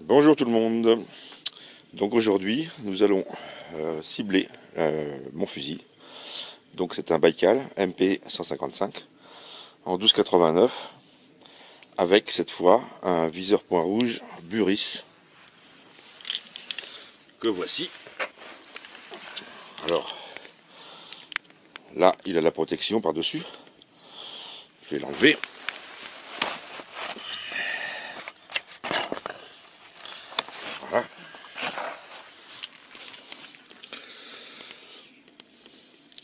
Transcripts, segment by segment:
Bonjour tout le monde. Donc aujourd'hui nous allons cibler mon fusil. Donc c'est un Baïkal MP 155 en 12,89 avec cette fois un viseur point rouge Buris que voici. Alors là il a la protection par dessus. Je vais l'enlever. Voilà.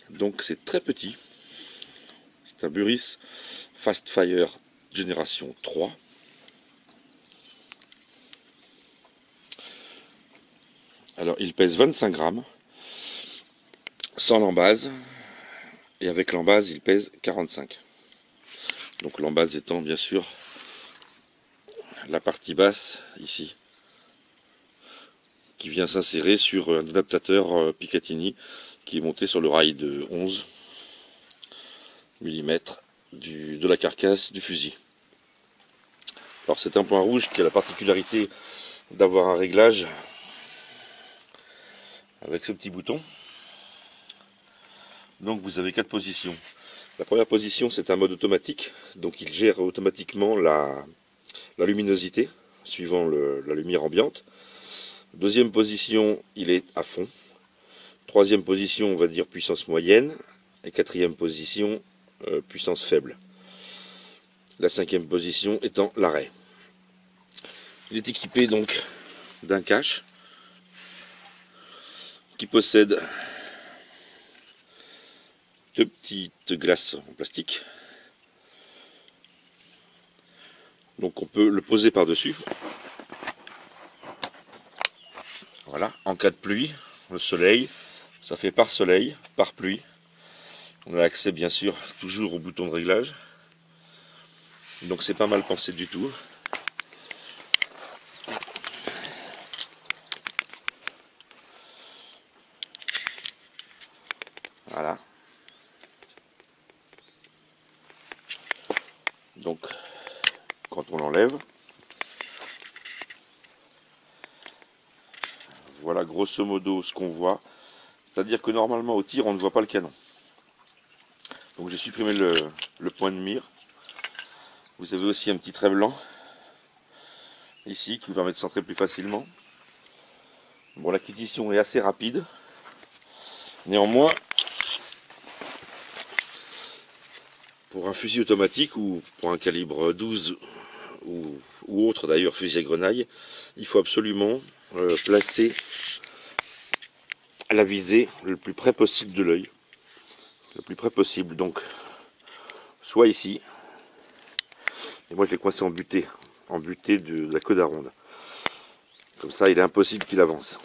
Donc c'est très petit. C'est un Buris Fast Fire génération 3. Alors il pèse 25 grammes sans l'embase et avec l'embase il pèse 45. Donc l'embase étant bien sûr la partie basse ici qui vient s'insérer sur un adaptateur Picatinny qui est monté sur le rail de 11 mm de la carcasse du fusil. Alors c'est un point rouge qui a la particularité d'avoir un réglage avec ce petit bouton. Donc vous avez 4 positions. La première position c'est un mode automatique, donc il gère automatiquement la luminosité suivant la lumière ambiante. Deuxième position, il est à fond. Troisième position, on va dire puissance moyenne. Et quatrième position, puissance faible. La cinquième position étant l'arrêt. Il est équipé donc d'un cache qui possède deux petites glaces en plastique. Donc on peut le poser par-dessus. Voilà, en cas de pluie, le soleil, ça fait par soleil, par pluie. On a accès bien sûr toujours au bouton de réglage. Donc c'est pas mal pensé du tout. Voilà. Donc quand on l'enlève, voilà grosso modo ce qu'on voit. C'est-à-dire que normalement au tir on ne voit pas le canon. Donc j'ai supprimé le point de mire. Vous avez aussi un petit trait blanc ici qui vous permet de centrer plus facilement. Bon, l'acquisition est assez rapide. Néanmoins, pour un fusil automatique ou pour un calibre 12 ou autre d'ailleurs fusil à grenaille, il faut absolument placer la visée le plus près possible de l'œil. Le plus près possible, donc soit ici, et moi je l'ai coincé en butée de la queue d'aronde. Comme ça il est impossible qu'il avance.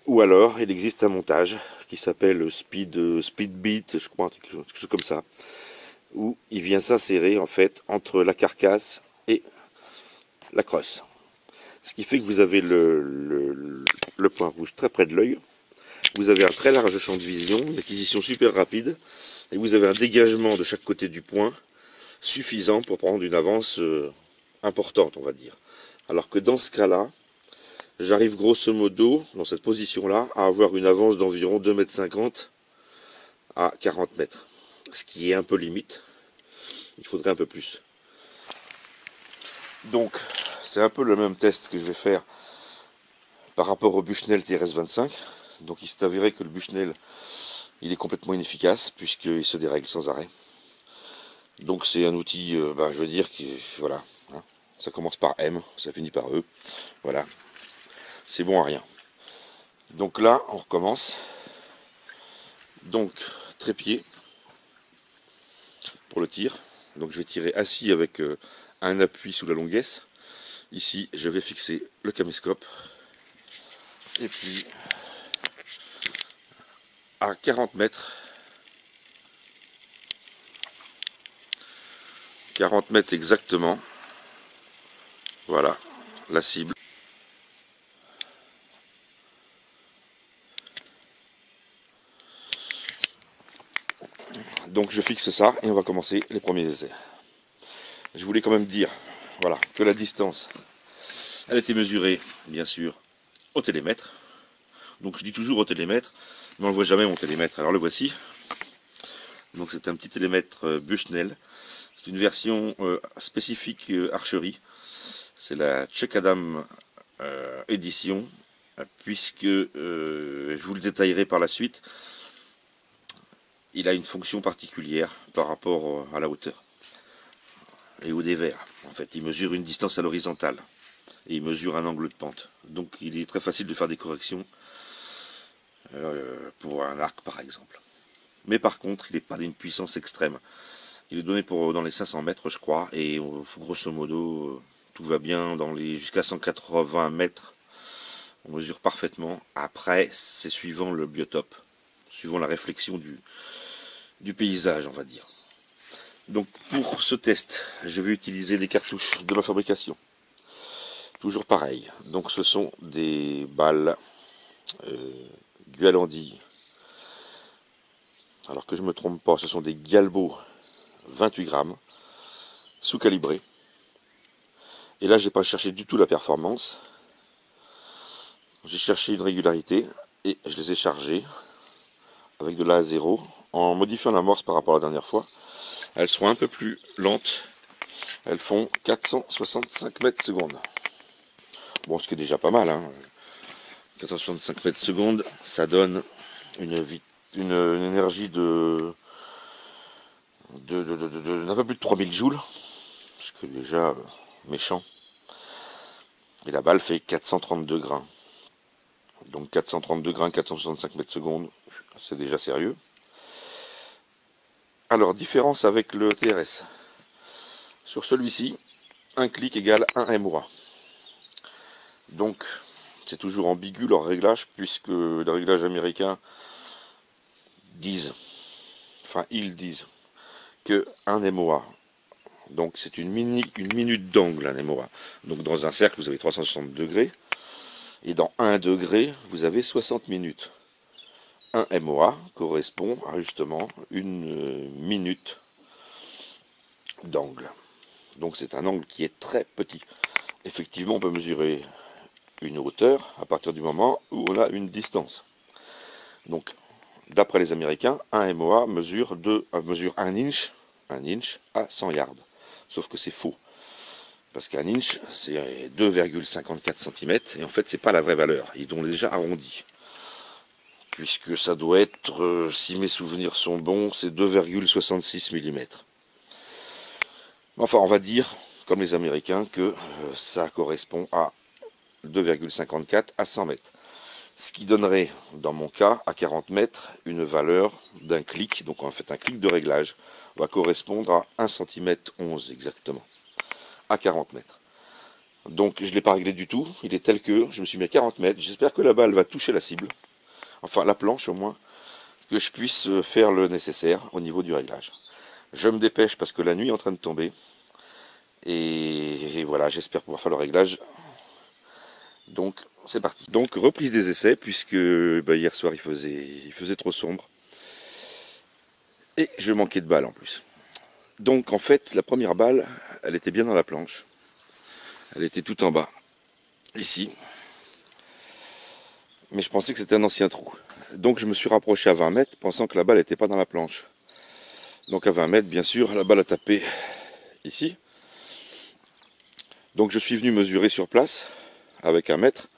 Ou alors il existe un montage qui s'appelle Speed Beat, je crois, quelque chose comme ça, où il vient s'insérer en fait entre la carcasse et la crosse. Ce qui fait que vous avez le point rouge très près de l'œil. Vous avez un très large champ de vision, une acquisition super rapide, et vous avez un dégagement de chaque côté du point suffisant pour prendre une avance importante, on va dire. Alors que dans ce cas-là, j'arrive grosso modo, dans cette position-là, à avoir une avance d'environ 2,50 m à 40 mètres. Ce qui est un peu limite. Il faudrait un peu plus. Donc, c'est un peu le même test que je vais faire par rapport au Bushnell TRS-25. Donc il s'est avéré que le Bushnell il est complètement inefficace puisqu'il se dérègle sans arrêt. Donc c'est un outil, je veux dire, voilà, hein, ça commence par M, ça finit par E, voilà, c'est bon à rien. Donc là on recommence. Donc trépied pour le tir. Donc je vais tirer assis avec un appui sous la longuesse. Ici je vais fixer le caméscope et puis à 40 mètres, 40 mètres exactement, voilà la cible. Donc je fixe ça et on va commencer les premiers essais. Je voulais quand même dire, voilà, que la distance Elle a été mesurée, bien sûr, au télémètre. Donc je dis toujours au télémètre, mais on ne voit jamais mon télémètre. Alors le voici. Donc c'est un petit télémètre Bushnell. C'est une version spécifique archerie. C'est la Chuck Adam édition, puisque je vous le détaillerai par la suite. Il a une fonction particulière par rapport à la hauteur et au dévers. En fait, il mesure une distance à l'horizontale et il mesure un angle de pente. Donc il est très facile de faire des corrections pour un arc par exemple. Mais par contre, il n'est pas d'une puissance extrême. Il est donné pour dans les 500 mètres, je crois, et grosso modo, tout va bien dans les jusqu'à 180 mètres. On mesure parfaitement. Après, c'est suivant le biotope, suivant la réflexion du paysage, on va dire. Donc pour ce test, je vais utiliser des cartouches de ma fabrication. Toujours pareil. Donc ce sont des balles Gualandi. Alors que je ne me trompe pas, ce sont des Galbo 28 grammes, sous-calibrés. Et là, j'ai pas cherché du tout la performance. J'ai cherché une régularité et je les ai chargés avec de la A0 en modifiant l'amorce par rapport à la dernière fois. Elles sont un peu plus lentes. Elles font 465 mètres secondes. Bon, ce qui est déjà pas mal, hein. 465 mètres secondes, ça donne une énergie d'un peu plus de 3000 joules, ce qui est déjà méchant. Et la balle fait 432 grains. Donc 432 grains, 465 mètres secondes, c'est déjà sérieux. Alors, différence avec le TRS. Sur celui-ci, un clic égale 1 MOA. Donc, c'est toujours ambigu leur réglage, puisque les réglages américains disent, enfin ils disent, que 1 MOA. Donc c'est une minute d'angle, un MOA. Donc dans un cercle, vous avez 360 degrés. Et dans 1 degré, vous avez 60 minutes. 1 MOA correspond à justement une minute d'angle. Donc c'est un angle qui est très petit. Effectivement, on peut mesurer une hauteur à partir du moment où on a une distance. Donc, d'après les Américains, un MOA mesure 1 inch à 100 yards. Sauf que c'est faux. Parce qu'un inch, c'est 2,54 cm, et en fait, c'est pas la vraie valeur. Ils l'ont déjà arrondi. Puisque ça doit être, si mes souvenirs sont bons, c'est 2,66 mm. Enfin, on va dire, comme les Américains, que ça correspond à 2,54 à 100 mètres. Ce qui donnerait, dans mon cas, à 40 mètres, une valeur d'un clic. Donc en fait, un clic de réglage va correspondre à 1 cm 11 exactement, à 40 mètres. Donc je ne l'ai pas réglé du tout, il est tel que je me suis mis à 40 mètres. J'espère que la balle va toucher la cible, enfin la planche au moins, que je puisse faire le nécessaire au niveau du réglage. Je me dépêche parce que la nuit est en train de tomber. Et voilà, j'espère pouvoir faire le réglage. Donc c'est parti. Donc reprise des essais, puisque hier soir il faisait trop sombre. Et je manquais de balles en plus. Donc en fait, la première balle, elle était bien dans la planche. Elle était tout en bas, ici. Mais je pensais que c'était un ancien trou. Donc je me suis rapproché à 20 mètres, pensant que la balle n'était pas dans la planche. Donc à 20 mètres, bien sûr, la balle a tapé ici. Donc je suis venu mesurer sur place, avec 1 mètre,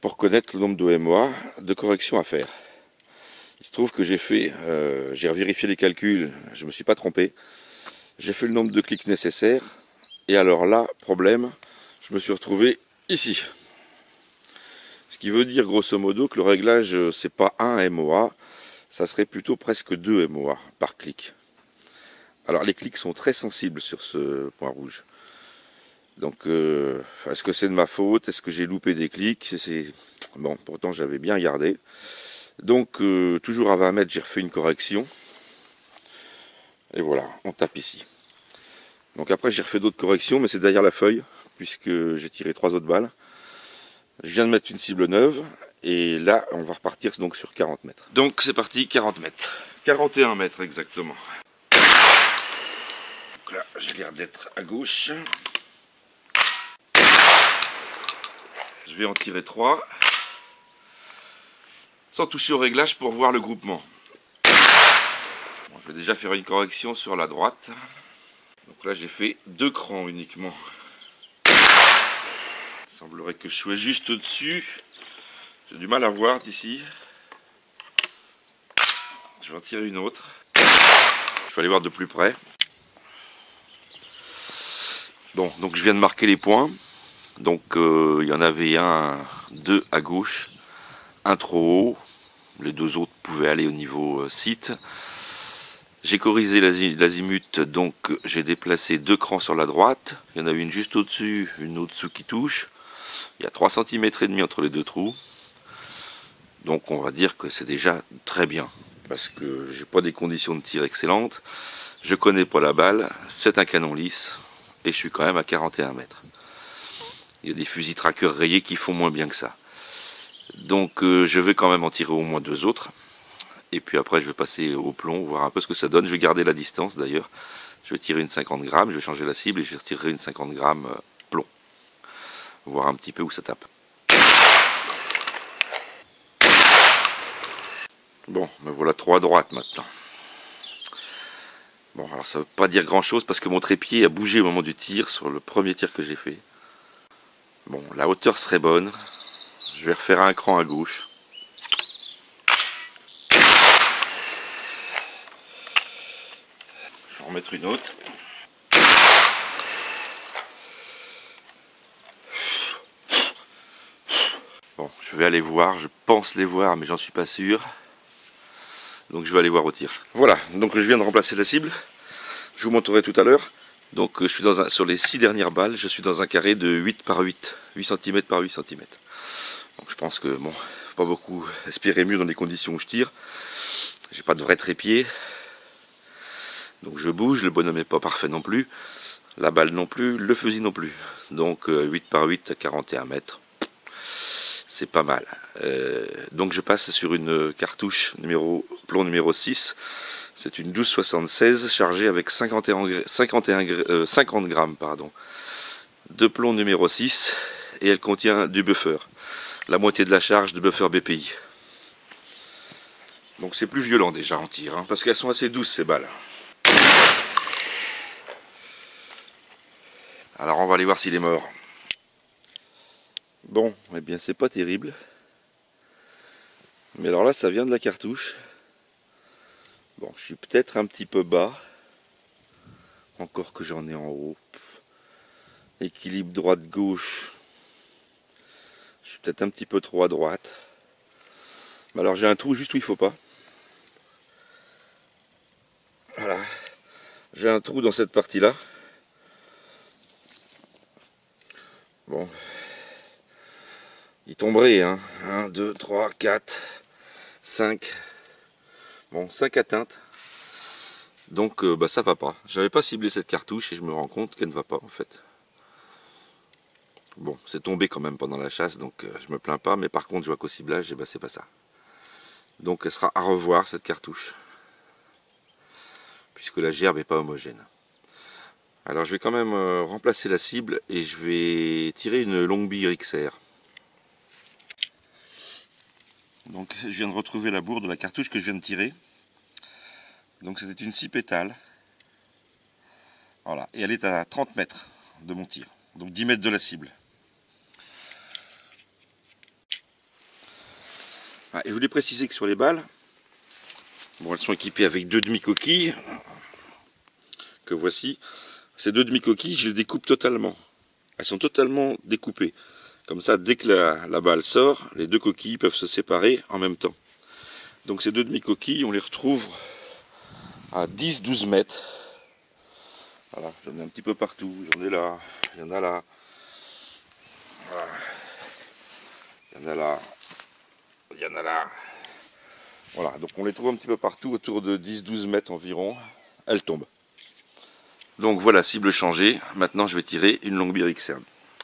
pour connaître le nombre de MOA de correction à faire. Il se trouve que j'ai vérifié les calculs, je ne me suis pas trompé. J'ai fait le nombre de clics nécessaires. Et alors là, problème, je me suis retrouvé ici. Ce qui veut dire grosso modo que le réglage, c'est pas 1 MOA, ça serait plutôt presque 2 MOA par clic. Alors les clics sont très sensibles sur ce point rouge. Donc est-ce que c'est de ma faute? Est-ce que j'ai loupé des clics? Bon, pourtant j'avais bien gardé. Donc toujours à 20 mètres, j'ai refait une correction. Et voilà, on tape ici. Donc après j'ai refait d'autres corrections, mais c'est derrière la feuille, puisque j'ai tiré 3 autres balles. Je viens de mettre une cible neuve, et là on va repartir donc sur 40 mètres. Donc c'est parti, 40 mètres. 41 mètres exactement. Donc là, j'ai l'air d'être à gauche. Je vais en tirer 3. Sans toucher au réglage pour voir le groupement. Bon, je vais déjà faire une correction sur la droite. Donc là j'ai fait 2 crans uniquement. Il semblerait que je sois juste au-dessus. J'ai du mal à voir d'ici. Je vais en tirer une autre. Je vais aller voir de plus près. Bon, donc je viens de marquer les points. Donc il y en avait 2 à gauche, un trop haut. Les 2 autres pouvaient aller au niveau site. J'ai corrigé l'azimut, donc j'ai déplacé 2 crans sur la droite. Il y en a une juste au-dessus, une au-dessous qui touche. Il y a 3 cm et demi entre les 2 trous. Donc on va dire que c'est déjà très bien. Parce que j'ai pas des conditions de tir excellentes. Je connais pas la balle, c'est un canon lisse. Et je suis quand même à 41 mètres. Il y a des fusils tracker rayés qui font moins bien que ça. Donc je vais quand même en tirer au moins 2 autres. Et puis après je vais passer au plomb, voir un peu ce que ça donne. Je vais garder la distance d'ailleurs. Je vais tirer une 50 grammes, je vais changer la cible et je retirerai une 50 grammes plomb. Voir un petit peu où ça tape. Bon, me voilà 3 à droite maintenant. Bon, alors ça ne veut pas dire grand chose parce que mon trépied a bougé au moment du tir, sur le premier tir que j'ai fait. Bon, la hauteur serait bonne. Je vais refaire un cran à gauche. Je vais en mettre une autre. Bon, je vais aller voir, je pense les voir, mais j'en suis pas sûr. Donc je vais aller voir au tir. Voilà, donc je viens de remplacer la cible. Je vous montrerai tout à l'heure. Donc je suis sur les 6 dernières balles, je suis dans un carré de 8 par 8, 8 cm par 8 cm. Donc je pense que bon, faut pas beaucoup espérer mieux dans les conditions où je tire. J'ai pas de vrai trépied. Donc je bouge, le bonhomme n'est pas parfait non plus. La balle non plus, le fusil non plus. Donc 8 par 8 à 41 mètres. C'est pas mal. Donc je passe sur une cartouche plomb numéro 6. C'est une 1276 chargée avec 50 grammes de plomb numéro 6 et elle contient du buffer. La moitié de la charge de buffer BPI. Donc c'est plus violent déjà en tir, parce qu'elles sont assez douces ces balles. Alors on va aller voir s'il est mort. Bon, eh bien c'est pas terrible. Mais alors là ça vient de la cartouche. Bon, je suis peut-être un petit peu bas. Encore que j'en ai en haut. Équilibre droite-gauche. Je suis peut-être un petit peu trop à droite. Mais alors j'ai un trou juste où il faut pas. Voilà. J'ai un trou dans cette partie-là. Bon. Il tomberait, hein. 1, 2, 3, 4, 5. Bon, 5 atteintes. Donc bah, ça va pas. J'avais pas ciblé cette cartouche et je me rends compte qu'elle ne va pas en fait. Bon, c'est tombé quand même pendant la chasse, donc je me plains pas, mais par contre je vois qu'au ciblage, eh ben, c'est pas ça. Donc elle sera à revoir cette cartouche. Puisque la gerbe n'est pas homogène. Alors je vais quand même remplacer la cible et je vais tirer une longue bille XR. Donc je viens de retrouver la bourre de la cartouche que je viens de tirer. Donc c'était une 6 pétales. Voilà, et elle est à 30 mètres de mon tir. Donc 10 mètres de la cible. Ah, et je voulais préciser que sur les balles, bon, elles sont équipées avec 2 demi-coquilles. Que voici. Ces 2 demi-coquilles, je les découpe totalement. Elles sont totalement découpées. Comme ça, dès que la balle sort, les 2 coquilles peuvent se séparer en même temps. Donc ces 2 demi-coquilles, on les retrouve à 10-12 mètres. Voilà, j'en ai un petit peu partout. J'en ai là, il y en a là. Voilà. Il y en a là. Il y en a là. Voilà, donc on les trouve un petit peu partout, autour de 10-12 mètres environ. Elles tombent. Donc voilà, cible changée. Maintenant, je vais tirer une longue bille XR.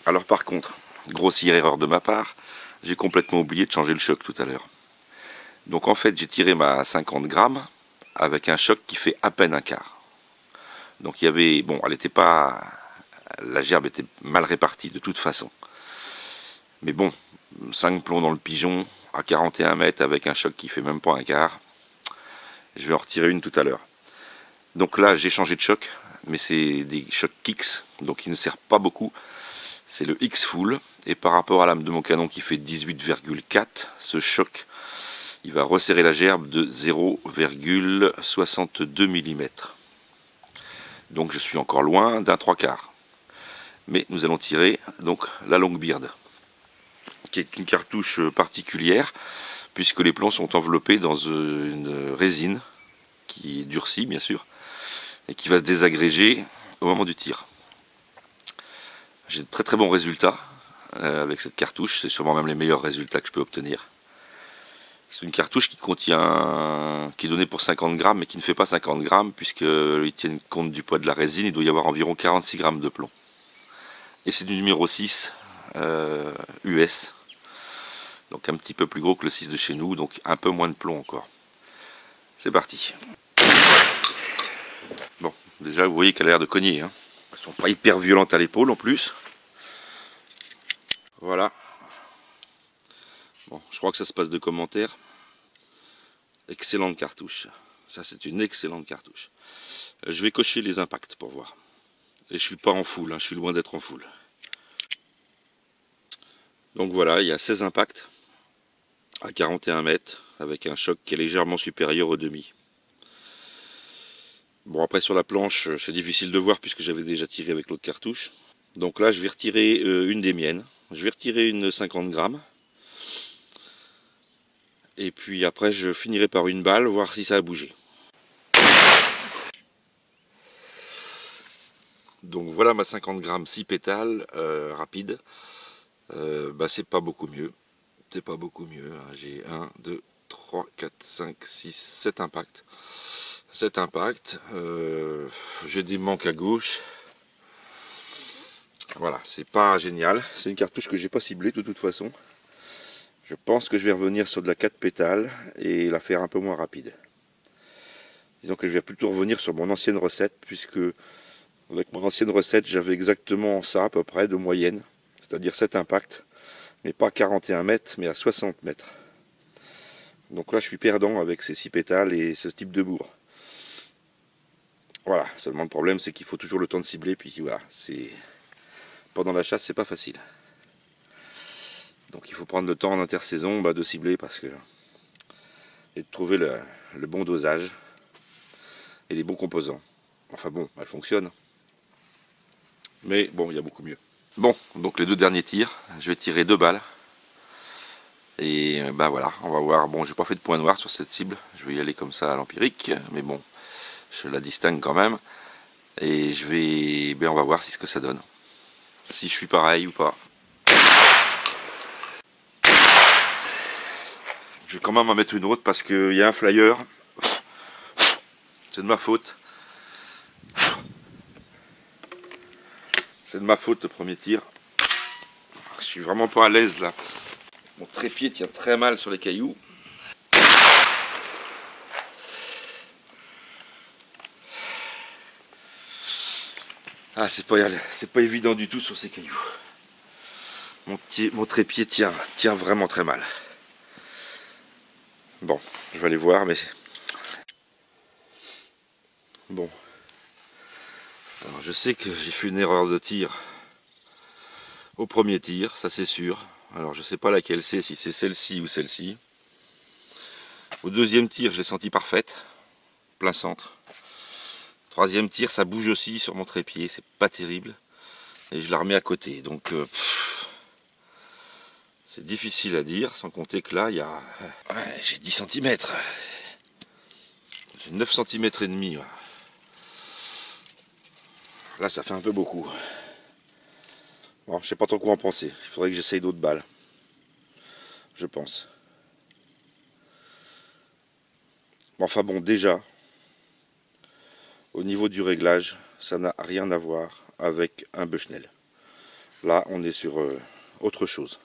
Alors par contre, grossière erreur de ma part, j'ai complètement oublié de changer le choc tout à l'heure. Donc en fait, j'ai tiré ma 50 grammes avec un choc qui fait à peine un quart. Donc il y avait, bon, elle était pas, la gerbe était mal répartie de toute façon. Mais bon, 5 plombs dans le pigeon à 41 mètres avec un choc qui fait même pas un quart. Je vais en retirer une tout à l'heure. Donc là, j'ai changé de choc, mais c'est des chocs Kix, donc il ne sert pas beaucoup. C'est le X-Full, et par rapport à l'âme de mon canon qui fait 18,4, ce choc, il va resserrer la gerbe de 0,62 mm. Donc je suis encore loin d'un 3/4. Mais nous allons tirer donc la Longbeard, qui est une cartouche particulière, puisque les plombs sont enveloppés dans une résine qui est durcie bien sûr, et qui va se désagréger au moment du tir. J'ai de très très bons résultats avec cette cartouche, c'est sûrement même les meilleurs résultats que je peux obtenir. C'est une cartouche qui contient, qui est donnée pour 50 grammes, mais qui ne fait pas 50 grammes, puisqu'ils tiennent compte du poids de la résine, il doit y avoir environ 46 grammes de plomb. Et c'est du numéro 6 US, donc un petit peu plus gros que le 6 de chez nous, donc un peu moins de plomb encore. C'est parti. Bon, déjà vous voyez qu'elle a l'air de cogner, hein. Elles sont pas hyper violentes à l'épaule en plus. Voilà. Bon, je crois que ça se passe de commentaires. Excellente cartouche. Ça, c'est une excellente cartouche. Je vais cocher les impacts pour voir. Et je suis pas en full, hein, je suis loin d'être en full. Donc voilà, il y a 16 impacts à 41 mètres avec un choc qui est légèrement supérieur au demi. Bon, après sur la planche, c'est difficile de voir puisque j'avais déjà tiré avec l'autre cartouche. Donc là, je vais retirer une des miennes. Je vais retirer une 50 grammes. Et puis après, je finirai par une balle, voir si ça a bougé. Donc voilà ma 50 grammes 6 pétales rapide. C'est pas beaucoup mieux. C'est pas beaucoup mieux. J'ai 1, 2, 3, 4, 5, 6, 7 impacts. 7 impacts. J'ai des manques à gauche. Voilà, c'est pas génial. C'est une cartouche que j'ai pas ciblée de toute façon. Je pense que je vais revenir sur de la 4 pétales et la faire un peu moins rapide. Disons que je vais plutôt revenir sur mon ancienne recette, puisque avec mon ancienne recette, j'avais exactement ça à peu près de moyenne, c'est-à-dire 7 impacts, mais pas 41 mètres, mais à 60 mètres. Donc là, je suis perdant avec ces 6 pétales et ce type de bourre. Voilà, seulement le problème, c'est qu'il faut toujours le temps de cibler, puis voilà, pendant la chasse, c'est pas facile. Donc il faut prendre le temps en intersaison de cibler et de trouver le bon dosage et les bons composants. Enfin bon, elle fonctionne. Mais bon, il y a beaucoup mieux. Bon, donc les deux derniers tirs, je vais tirer 2 balles. Et voilà, on va voir. Bon, j'ai pas fait de point noir sur cette cible, je vais y aller comme ça à l'empirique, mais bon, je la distingue quand même. Et on va voir ce que ça donne. Si je suis pareil ou pas. Je vais quand même en mettre une autre parce qu'il y a un flyer. C'est de ma faute. C'est de ma faute le premier tir. Je suis vraiment pas à l'aise là. Mon trépied tient très mal sur les cailloux. Ah, c'est pas évident du tout sur ces cailloux. Mon trépied tient vraiment très mal. Bon, je vais aller voir, mais... Bon. Alors, je sais que j'ai fait une erreur de tir au premier tir, ça c'est sûr. Alors, je sais pas laquelle c'est, si c'est celle-ci ou celle-ci. Au deuxième tir, je l'ai senti parfaite, plein centre. Troisième tir, ça bouge aussi sur mon trépied, c'est pas terrible. Et je la remets à côté, donc... c'est difficile à dire, sans compter que là, il y a... Ouais, j'ai 10 cm. J'ai 9 cm et demi. Là, ça fait un peu beaucoup. Bon, je sais pas trop quoi en penser. Il faudrait que j'essaye d'autres balles. Je pense. Bon, enfin bon, déjà, au niveau du réglage, ça n'a rien à voir avec un Bushnell. Là, on est sur autre chose.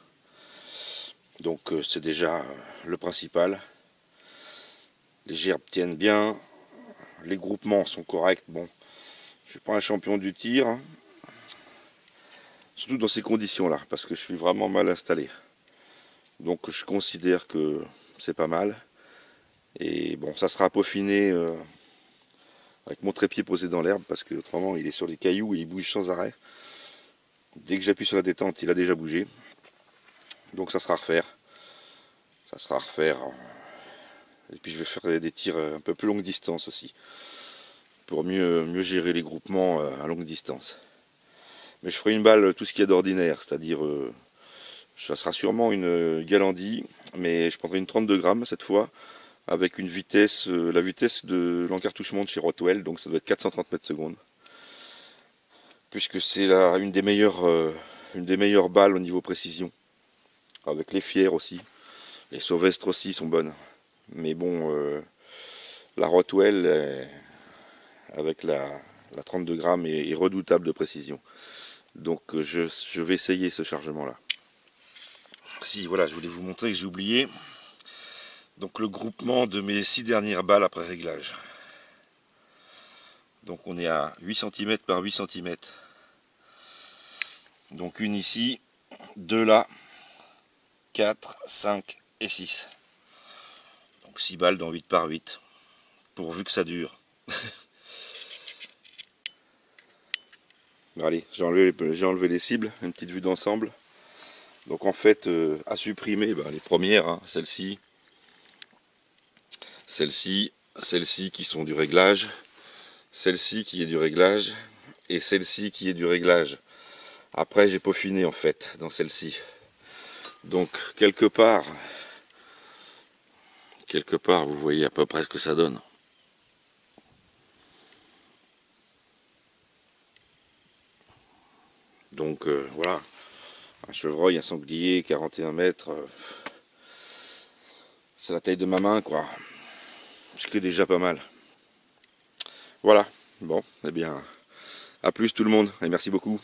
Donc c'est déjà le principal. Les gerbes tiennent bien, les groupements sont corrects. Bon, je suis pas un champion du tir, hein. Surtout dans ces conditions-là, parce que je suis vraiment mal installé. Donc je considère que c'est pas mal. Et bon, ça sera peaufiné avec mon trépied posé dans l'herbe, parce que autrement il est sur les cailloux et il bouge sans arrêt. Dès que j'appuie sur la détente, il a déjà bougé. Donc ça sera à refaire. Ça sera à refaire. Et puis je vais faire des tirs un peu plus longue distance aussi, pour mieux gérer les groupements à longue distance. Mais je ferai une balle tout ce qu'il y a d'ordinaire, c'est-à-dire ça sera sûrement une Galandy, mais je prendrai une 32 grammes cette fois, avec une vitesse, la vitesse de l'encartouchement de chez Rotwell, donc ça doit être 430 mètres secondes. Puisque c'est une des meilleures balles au niveau précision, avec les fiers aussi. Les sauvestres aussi sont bonnes. Mais bon, la Rotwell, avec la 32 grammes, est redoutable de précision. Donc je vais essayer ce chargement-là. Si, voilà, je voulais vous montrer que j'ai oublié. Donc le groupement de mes 6 dernières balles après réglage. Donc on est à 8 cm par 8 cm. Donc une ici, 2 là, 4, 5 et 6. Donc 6 balles dans 8 par 8. Pourvu que ça dure. Allez, j'ai enlevé les cibles, une petite vue d'ensemble. Donc en fait, à supprimer les premières, hein, celle-ci, celle-ci qui sont du réglage, celle-ci qui est du réglage, et celle-ci qui est du réglage. Après j'ai peaufiné en fait dans celle-ci. Donc quelque part, vous voyez à peu près ce que ça donne. Donc voilà, un chevreuil, un sanglier, 41 mètres, c'est la taille de ma main quoi, ce qui est déjà pas mal. Voilà, bon, eh bien, à plus tout le monde, et merci beaucoup.